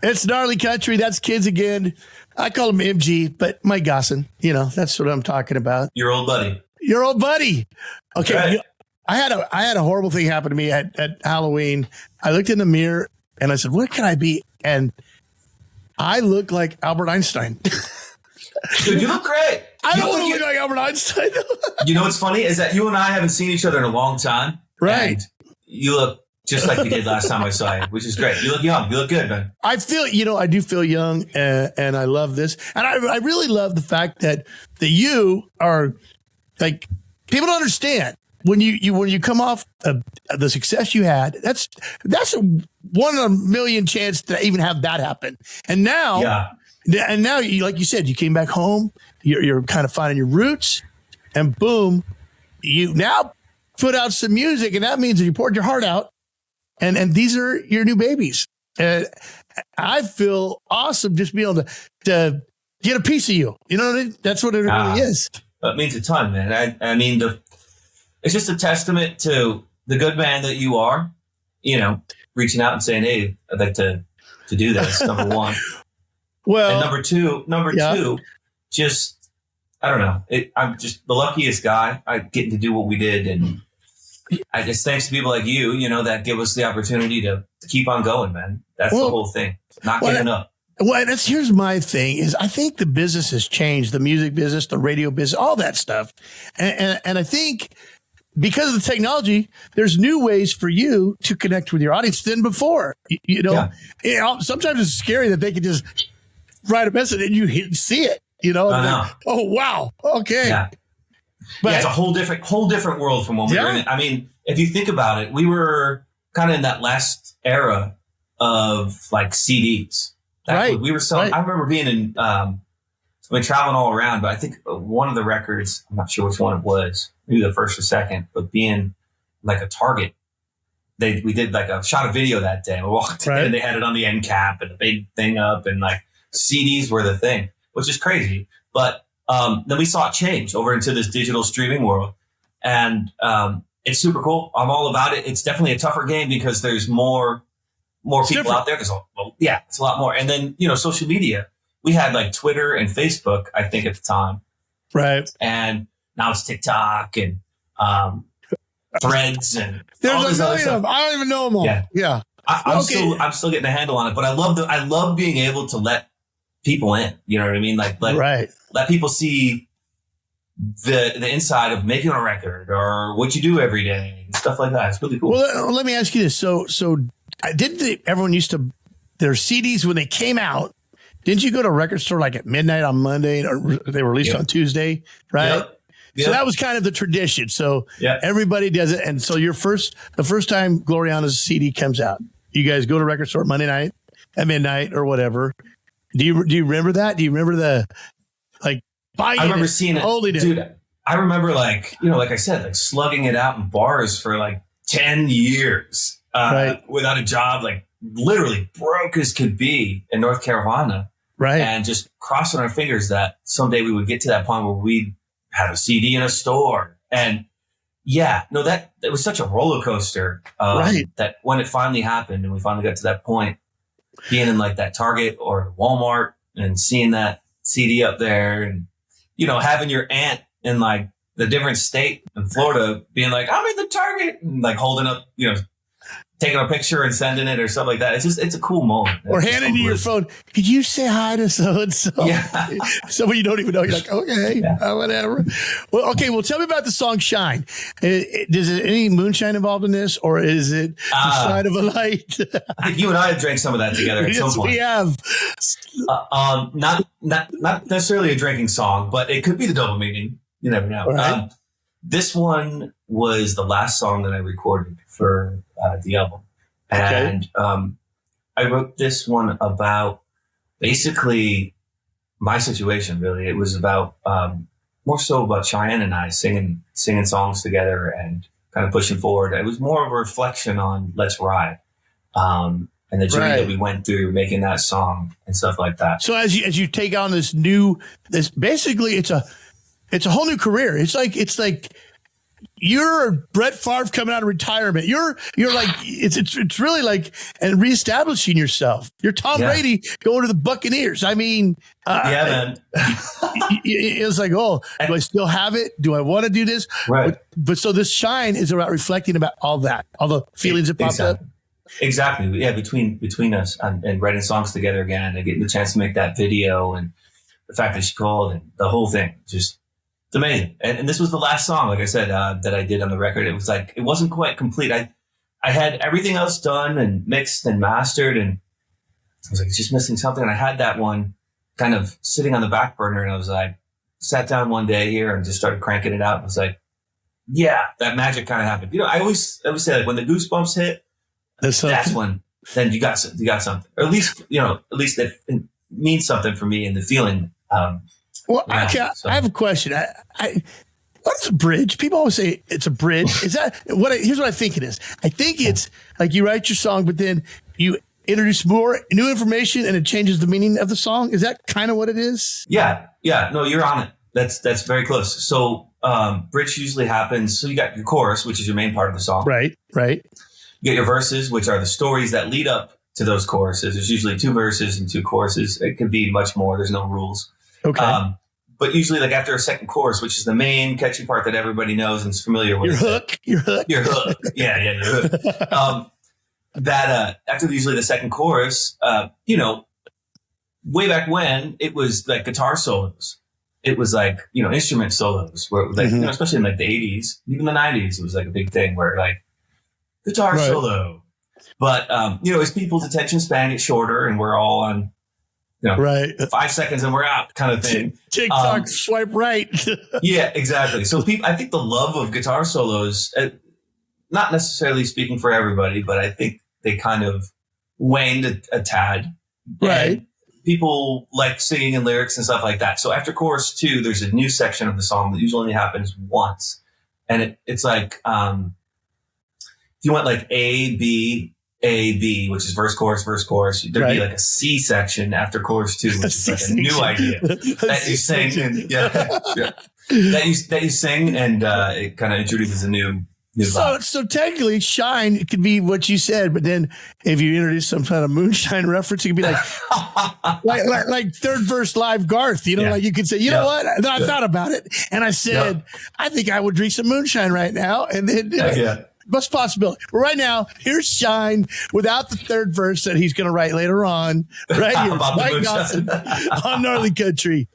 It's Gnarly Country. That's Kids again. I call him MG, but my Gossin. That's what I'm talking about. Your old buddy. Your old buddy. Okay. Right. I had a horrible thing happen to me at Halloween. I looked in the mirror and I said, what can I be? And I look like Albert Einstein. Dude, you look great. I don't look like Albert Einstein. You know what's funny is that you and I haven't seen each other in a long time. Right. And you look just like you did last time I saw you, which is great. You look young. You look good, man. I feel, I do feel young, and I love this. And I really love the fact that you are like, people don't understand when you come off the success you had. That's a 1 in a million chance to even have that happen. And now, you, like you said, you came back home. You're kind of finding your roots, and boom, you now put out some music, and that means that you poured your heart out. And these are your new babies. I feel awesome just being able to get a piece of you. You know what I mean? That's what it really is. That means a ton, man. I mean, it's just a testament to the good man that you are, reaching out and saying, hey, I'd like to do this, number one. Well, and number two, just, I don't know. I'm just the luckiest guy. I getting to do what we did. And I guess thanks to people like you, that give us the opportunity to keep on going, man. That's the whole thing. Not giving up. Well, here's my thing is I think the business has changed, the music business, the radio business, all that stuff. And I think because of the technology, there's new ways for you to connect with your audience than before. Sometimes it's scary that they can just write a message and you see it, Like, oh, wow. Okay. Yeah. But it's a whole different world from when we were in it. I mean, if you think about it, we were kind of in that last era of like CDs. We were selling. Right. I remember being in, traveling all around, but I think one of the records, I'm not sure which one it was, maybe the first or second, but being like a Target, we did like a shot of video that day. We walked in and they had it on the end cap and the big thing up, and like CDs were the thing, which is crazy. But then we saw it change over into this digital streaming world. And it's super cool. I'm all about it. It's definitely a tougher game because there's more people out there. It's a lot more. And then, social media. We had like Twitter and Facebook, I think, at the time. Right. And now it's TikTok and Threads and there's all this a other million stuff. of them. I don't even know them all. Yeah. I'm still getting a handle on it, but I love being able to let people in. You know what I mean? Like let people see the inside of making a record or what you do every day and stuff like that. It's really cool. Well, let me ask you this. So everyone used to their CDs when they came out? Didn't you go to a record store like at midnight on Monday, or they were released on Tuesday, right? Yep. So that was kind of the tradition. So everybody does it. And so the first time Gloriana's CD comes out, you guys go to a record store Monday night at midnight or whatever. Do you remember that? Do you remember buying it? I remember seeing it. Holy dude, I remember like I said, like slugging it out in bars for like 10 years without a job, like literally broke as could be in North Carolina. Right. And just crossing our fingers that someday we would get to that point where we'd have a CD in a store. And that it was such a roller coaster. That when it finally happened and we finally got to that point, being in like that Target or Walmart and seeing that CD up there and, having your aunt in like the different state in Florida being like, I'm in the Target and like holding up, taking a picture and sending it or something like that. It's a cool moment. Or handing you your phone. Could you say hi to so-and-so? Yeah. Somebody you don't even know. You're like, okay, whatever. Well, okay. Well, tell me about the song Shine. Is it any moonshine involved in this, or is it the shine of a light? I think you and I have drank some of that together at some point. We have. Not necessarily a drinking song, but it could be the double meaning. You never know. Right. This one was the last song that I recorded for the album. And I wrote this one about basically my situation, really. It was about more so about Cheyenne and I singing songs together and kind of pushing forward. It was more of a reflection on Let's Ride and the journey that we went through making that song and stuff like that. So as you take on this basically it's a whole new career. It's like you're Brett Favre coming out of retirement. You're like, it's really like, and reestablishing yourself. You're Tom Brady going to the Buccaneers. I mean, man. It's like, oh, do I still have it? Do I want to do this? Right. But so this shine is about reflecting about all that, all the feelings that popped up. Exactly. Yeah. Between us and writing songs together again and getting the chance to make that video and the fact that she called and the whole thing, just, it's amazing. And this was the last song, like I said, that I did on the record. It was like, it wasn't quite complete. I had everything else done and mixed and mastered, and I was like, it's just missing something. And I had that one kind of sitting on the back burner, and I was like, sat down one day here and just started cranking it out. I was like, yeah, that magic kind of happened. I always say, like, when the goosebumps hit, that's when, then you got something, or at least it means something for me in the feeling. Well, I have a question. What is a bridge? People always say it's a bridge. Is that what? Here's what I think it is. I think it's like you write your song, but then you introduce more new information, and it changes the meaning of the song. Is that kind of what it is? Yeah. No, you're on it. That's very close. So, bridge usually happens. So you got your chorus, which is your main part of the song. Right. You get your verses, which are the stories that lead up to those choruses. There's usually 2 verses and 2 choruses. It could be much more. There's no rules. Okay. But usually, like, after a second chorus, which is the main catchy part that everybody knows and is familiar with. Your hook. Yeah, your hook. After usually the second chorus, way back when, it was like guitar solos. It was like, instrument solos, where like, especially in like the 80s, even the 90s, it was like a big thing where like guitar solo. But, as people's attention span gets shorter and we're all on, 5 seconds and we're out kind of thing. TikTok, swipe right. Yeah, exactly. So I think the love of guitar solos, not necessarily speaking for everybody, but I think they kind of waned a tad. Right. And people like singing and lyrics and stuff like that. So after chorus 2, there's a new section of the song that usually only happens once. And it's like, if you went like A, B, which is verse, chorus, there'd be like a C section after chorus 2, which is like a new idea that you sing. And, that you sing, and it kind of introduces a new vibe. So technically, shine, it could be what you said, but then if you introduce some kind of moonshine reference, it could be like like third verse live Garth. Like you could say, know what? Then I thought about it, and I said, I think I would drink some moonshine right now, and then what's possibility? But right now, here's Shine without the third verse that he's going to write later on. Right here, Mike Gossin on Gnarley Country.